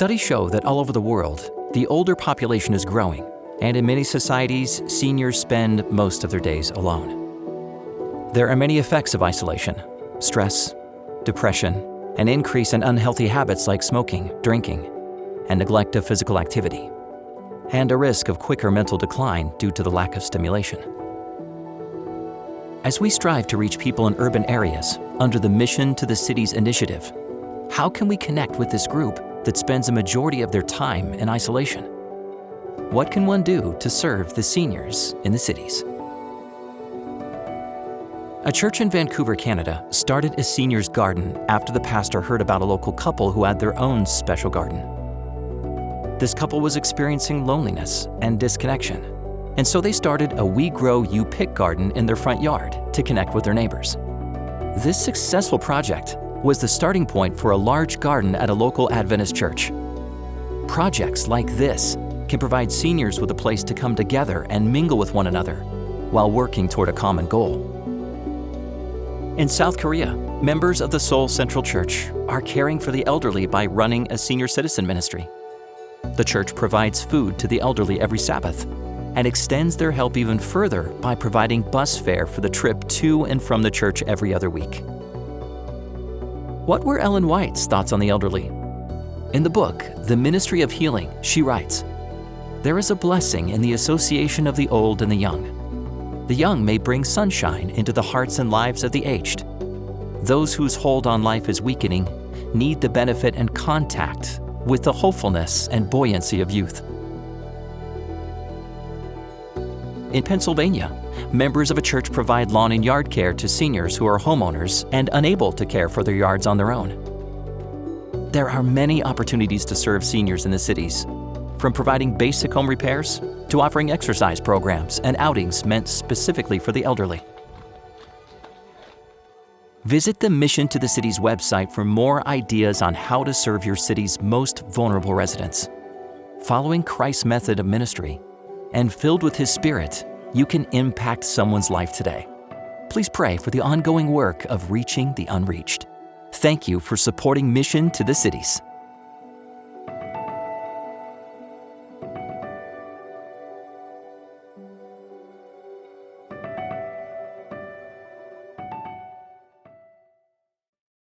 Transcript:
Studies show that all over the world, the older population is growing, and in many societies, seniors spend most of their days alone. There are many effects of isolation: stress, depression, an increase in unhealthy habits like smoking, drinking, and neglect of physical activity, and a risk of quicker mental decline due to the lack of stimulation. As we strive to reach people in urban areas under the Mission to the Cities initiative, how can we connect with this group that spends a majority of their time in isolation? What can one do to serve the seniors in the cities? A church in Vancouver, Canada, started a seniors' garden after the pastor heard about a local couple who had their own special garden. This couple was experiencing loneliness and disconnection, and so they started a We Grow You Pick garden in their front yard to connect with their neighbors. This successful project was the starting point for a large garden at a local Adventist church. Projects like this can provide seniors with a place to come together and mingle with one another while working toward a common goal. In South Korea, members of the Seoul Central Church are caring for the elderly by running a senior citizen ministry. The church provides food to the elderly every Sabbath and extends their help even further by providing bus fare for the trip to and from the church every other week. What were Ellen White's thoughts on the elderly? In the book, The Ministry of Healing, she writes, "There is a blessing in the association of the old and the young. The young may bring sunshine into the hearts and lives of the aged. Those whose hold on life is weakening need the benefit and contact with the hopefulness and buoyancy of youth." In Pennsylvania, members of a church provide lawn and yard care to seniors who are homeowners and unable to care for their yards on their own. There are many opportunities to serve seniors in the cities, from providing basic home repairs to offering exercise programs and outings meant specifically for the elderly. Visit the Mission to the Cities website for more ideas on how to serve your city's most vulnerable residents. Following Christ's method of ministry and filled with His Spirit, you can impact someone's life today. Please pray for the ongoing work of reaching the unreached. Thank you for supporting Mission to the Cities.